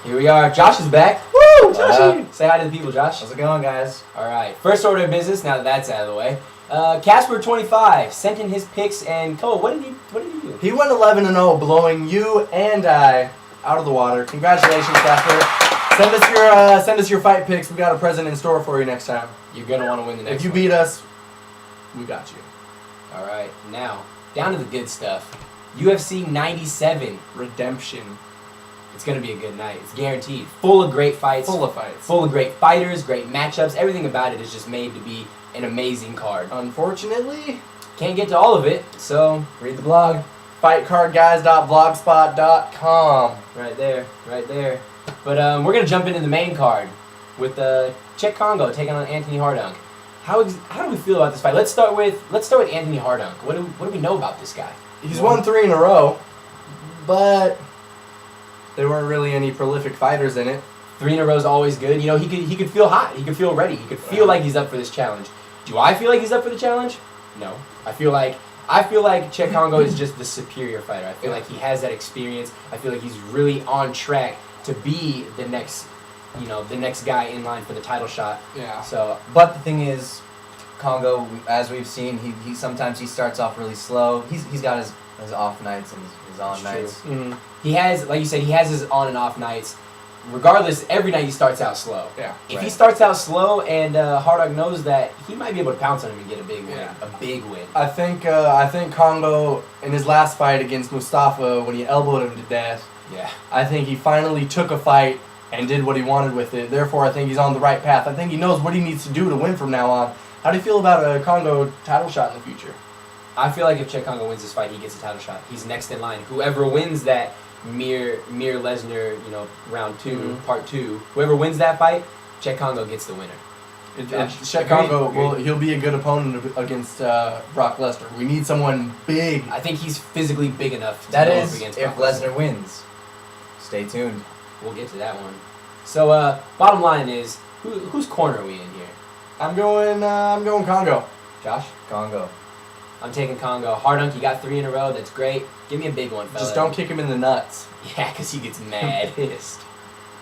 Here we are. Josh is back. Woo! Joshy! Say hi to the people, Josh. How's it going, guys? All right. First order of business. Now that that's out of the way, Casper25 sent in his picks, and Cole, what did he do? He went 11-0, blowing you and I out of the water. Congratulations, Casper. Send us your fight picks. We got a present in store for you next time. You're gonna want to win the next. If you one. beat us, we got you. All right. Now down to the good stuff. UFC 97 Redemption. It's going to be a good night. It's guaranteed. Full of great fights. Full of fights. Full of great fighters, great matchups. Everything about it is just made to be an amazing card. Unfortunately, Can't get to all of it, so read the blog. Fightcardguys.blogspot.com. right there. But we're going to jump into the main card with Czech Congo taking on Anthony Hardunk. How do we feel about this fight? Let's start with Anthony Hardunk. What do we know about this guy? He's won 3 in a row, but there weren't really any prolific fighters in it. 3 in a row is always good. You know, he could feel hot. He could feel ready. He could feel like he's up for this challenge. Do I feel like he's up for the challenge? No. I feel like Czech Congo is just the superior fighter. I feel like he has that experience. I feel like he's really on track to be the next guy in line for the title shot. Yeah. So, but the thing is, Congo, as we've seen, he sometimes he starts off really slow. He's got his off nights and his on nights. Mm-hmm. He has, like you said, he has his on and off nights. Regardless, every night he starts out slow. Yeah. If he starts out slow and Hardunk knows that, he might be able to pounce on him and get a big win. Yeah. A big win. I think Congo in his last fight against Mustafa, when he elbowed him to death, Yeah. I think he finally took a fight and did what he wanted with it. Therefore, I think he's on the right path. I think he knows what he needs to do to win from now on. How do you feel about a Congo title shot in the future? I feel like if Czech Congo wins this fight, he gets a title shot. He's next in line. Whoever wins that Mir Lesnar, round 2, part 2, whoever wins that fight, Czech Congo gets the winner. Czech Congo, well, he'll be a good opponent against Brock Lesnar. We need someone big. I think he's physically big enough to That go up is, against if Brock Lesnar wins. Stay tuned. We'll get to that one. So, bottom line is, whose corner are we in here? I'm going Congo. Josh? Congo. I'm taking Congo. Hardunk, you got 3 in a row. That's great. Give me a big one, fella. Just don't kick him in the nuts. Yeah, because he gets mad. Pissed.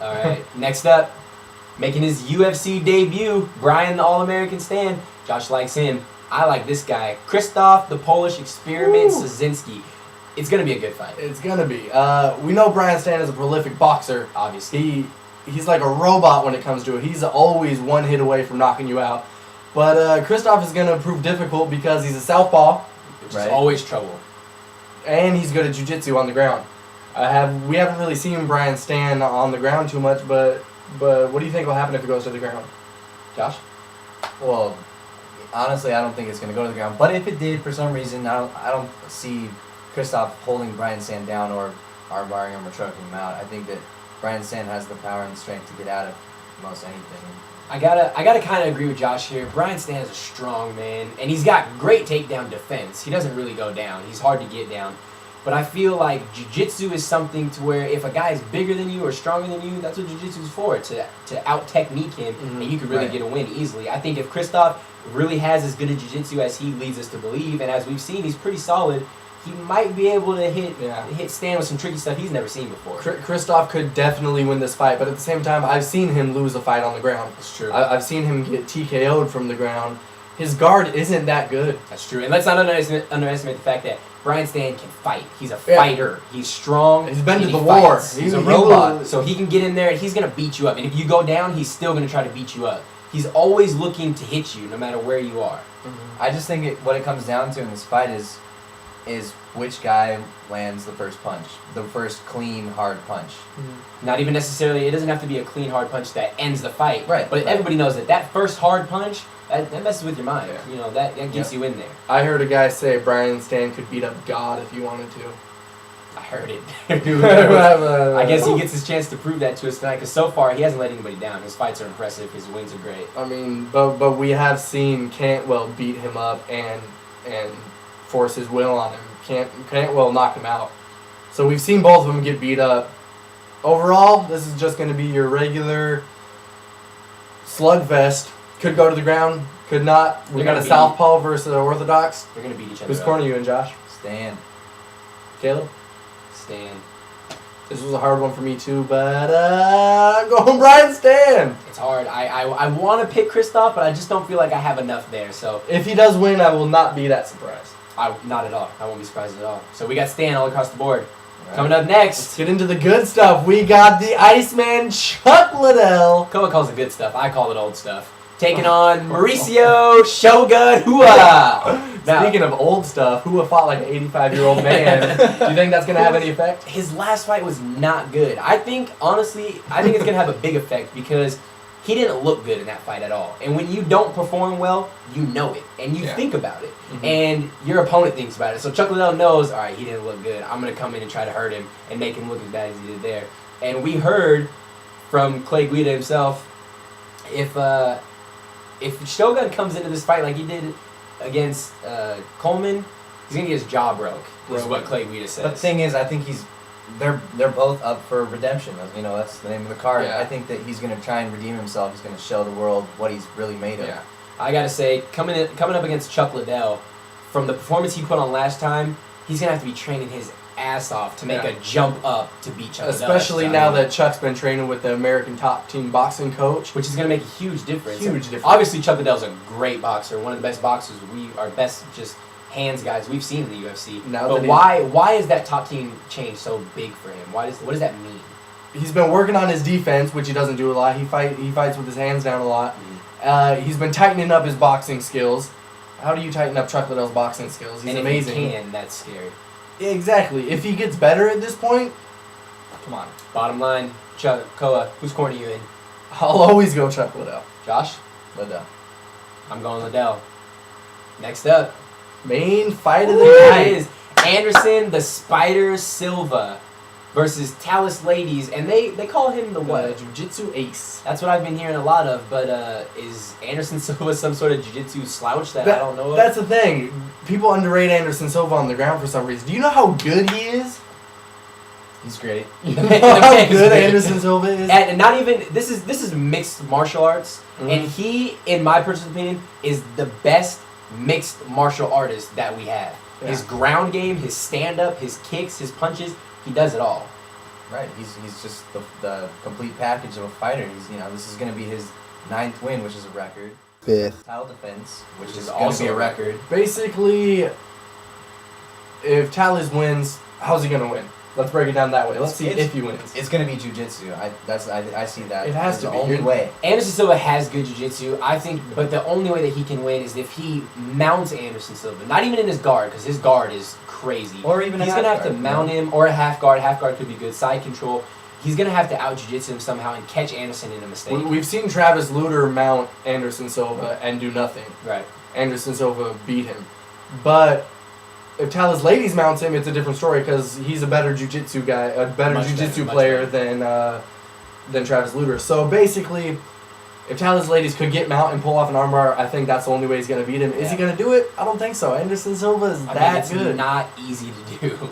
All right. Next up, making his UFC debut, Brian the All-American Stan. Josh likes him. I like this guy. Krzysztof, the Polish experiment, Szynski. It's going to be a good fight. It's going to be. We know Brian Stan is a prolific boxer. Obviously. He's like a robot when it comes to it. He's always one hit away from knocking you out. But Krzysztof is going to prove difficult because he's a southpaw. Which is always trouble. And he's good at jiu-jitsu on the ground. We haven't really seen Brian Stan on the ground too much, but what do you think will happen if he goes to the ground? Josh? Well, honestly, I don't think it's going to go to the ground. But if it did, for some reason, I don't see Krzysztof holding Brian Stan down or armbarring him or choking him out. I think that Brian Stan has the power and strength to get out of most anything. I gotta kind of agree with Josh here. Brian Stan is a strong man, and he's got great takedown defense. He doesn't really go down. He's hard to get down. But I feel like jiu-jitsu is something to where if a guy is bigger than you or stronger than you, that's what jiu-jitsu is for, to out-technique him, and you can really get a win easily. I think if Krzysztof really has as good a jiu-jitsu as he leads us to believe, and as we've seen, he's pretty solid, he might be able to hit Stan with some tricky stuff he's never seen before. Krzysztof could definitely win this fight, but at the same time, I've seen him lose a fight on the ground. That's true. I've seen him get TKO'd from the ground. His guard isn't that good. That's true. And let's not underestimate the fact that Brian Stan can fight. He's a fighter. He's strong. He's been to and the he war. fights. He's a robot. So he can get in there and he's going to beat you up. And if you go down, he's still going to try to beat you up. He's always looking to hit you no matter where you are. I just think what it comes down to in this fight is which guy lands the first punch, the first clean, hard punch. Not even necessarily, it doesn't have to be a clean, hard punch that ends the fight. Right. But everybody knows that first hard punch, that messes with your mind. Yeah. You know, that gets you in there. I heard a guy say Brian Stan could beat up God if he wanted to. I heard it. I guess he gets his chance to prove that to us tonight, because so far he hasn't let anybody down. His fights are impressive. His wins are great. I mean, but we have seen Cantwell beat him up and force his will on him. Cantwell knock him out. So we've seen both of them get beat up. Overall, this is just going to be your regular slugfest. Could go to the ground, could not. We got a southpaw versus an orthodox. They're going to beat each other Whose up. corner are you in, Josh? Stan. Caleb? Stan. This was a hard one for me too, but I'm going Brian Stan. It's hard. I want to pick Kristoff, but I just don't feel like I have enough there. So If he does win, I will not be that surprised. not at all. I won't be surprised at all. So we got Stan all across the board. Right. Coming up Let's next, get into the good stuff. We got the Iceman Chuck Liddell. Koa calls it good stuff. I call it old stuff. Taking on Mauricio Shogun Hua. Now, Speaking of old stuff, who fought like an 85-year-old man? Do you think that's going to have any effect? his last fight was not good. Honestly, I think it's going to have a big effect because he didn't look good in that fight at all. And when you don't perform well, you know it. And you think about it. Mhm. And your opponent thinks about it. So Chuck Liddell knows, all right, he didn't look good. I'm going to come in and try to hurt him and make him look as bad as he did there. And we heard from Clay Guida himself, if Shogun comes into this fight like he did against Coleman, he's going to get his jaw broke, is what Clay Guida says. But the thing is, I think they're both up for redemption. You know, that's the name of the card. Yeah. I think that he's going to try and redeem himself. He's going to show the world what he's really made of. Yeah. I gotta say, coming up against Chuck Liddell, from the performance he put on last time, he's gonna have to be training his ass off to make a jump up to beat Chuck Liddell. Especially now that Chuck's been training with the American top team boxing coach. which is gonna make a huge difference. Huge difference. Obviously, Chuck Liddell's a great boxer, one of the best boxers best just hands guys we've seen in the UFC. Now But that why is that top team change so big for him? What does that mean? He's been working on his defense, which he doesn't do a lot. He fights with his hands down a lot. He's been tightening up his boxing skills. How do you tighten up Chuck Liddell's boxing skills? He's and amazing. If he can, that's scary. Exactly. If he gets better at this point, come on. Bottom line, Koa, whose corner are you in? I'll always go Chuck Liddell. Josh? Liddell. I'm going Liddell. Next up, Main fight of the that night. is Anderson the Spider Silva versus Talus Ladies, and they call him the what? Jiu-Jitsu ace. That's what I've been hearing a lot of, but is Anderson Silva some sort of jiu-jitsu slouch that I don't know of? That's the thing. People underrate Anderson Silva on the ground for some reason. Do you know how good he is? He's great. You The know man how is good great. Anderson Silva is? And not even this is mixed martial arts, Mhm. and he, in my personal opinion, is the best mixed martial artist that we have. Yeah. His ground game, his stand-up, his kicks, his punches, he does it all. Right. He's just the complete package of a fighter. This is going to be his 9th win, which is a record. 5th. Title defense, which is also also a a record. Basically, if Talus wins, how's he going to win? Let's break it down that way. Let's see if he wins. It's going to be jiu-jitsu. I see that. It has as to the be. only way. Anderson Silva has good jiu-jitsu, I think, but the only way that he can win is if he mounts Anderson Silva. Not even in his guard, because his guard is crazy. Or even a he's gonna half have to guard, mount him, or a half guard. Half guard could be good. Side control. He's gonna have to out jiu-jitsu him somehow and catch Anderson in a mistake. We've seen Travis Lutter mount Anderson Silva and do nothing. Right. Anderson Silva beat him. But if Talus Ladies mounts him, it's a different story because he's a better jiu-jitsu guy, a better Much jiu-jitsu better, player much than Travis Lutter. So basically, if Talus Ladies could get mount and pull off an armbar, I think that's the only way he's going to beat him. Is he going to do it? I don't think so. Anderson Silva is It's good. not easy to do.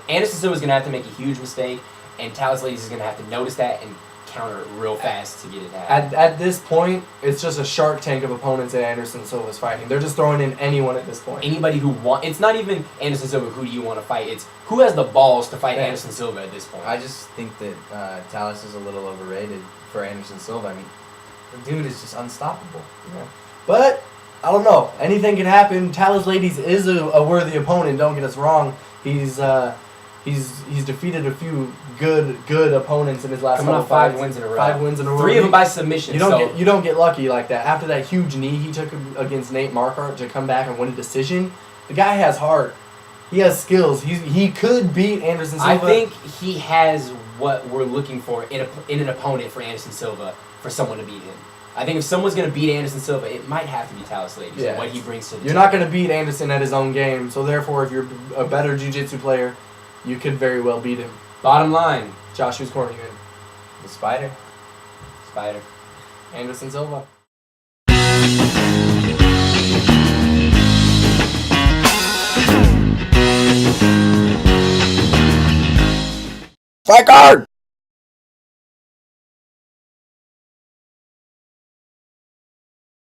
Anderson Silva's gonna have to make a huge mistake, and Talus Ladies is gonna have to notice that and counter it real fast to get it to happen. At this point, it's just a shark tank of opponents that Anderson Silva's fighting. They're just throwing in anyone at this point. Anybody who it's not even Anderson Silva, who do you want to fight? It's who has the balls to fight Yeah. Anderson Silva at this point. I just think that Talus is a little overrated for Anderson Silva. I mean, the dude is just unstoppable. Yeah. But I don't know. Anything can happen. Talus Ladies is a worthy opponent. Don't get us wrong. He's defeated a few good opponents in his last Coming couple off 5 fights. wins in a row. 5 wins in a row. 3 of them by submission. You don't get lucky like that. After that huge knee he took against Nate Marquardt to come back and win a decision, the guy has heart. He has skills. He could beat Anderson Silva. I think he has what we're looking for in an opponent for Anderson Silva, for someone to beat him. I think if someone's going to beat Anderson Silva, it might have to be Talus Ladies and what he brings to the You're team. not going to beat Anderson at his own game, so therefore if you're a better jiu-jitsu player, you could very well beat him. Bottom line, Josh, who's corner you in? The Spider. Spider. Anderson Silva. Fight card!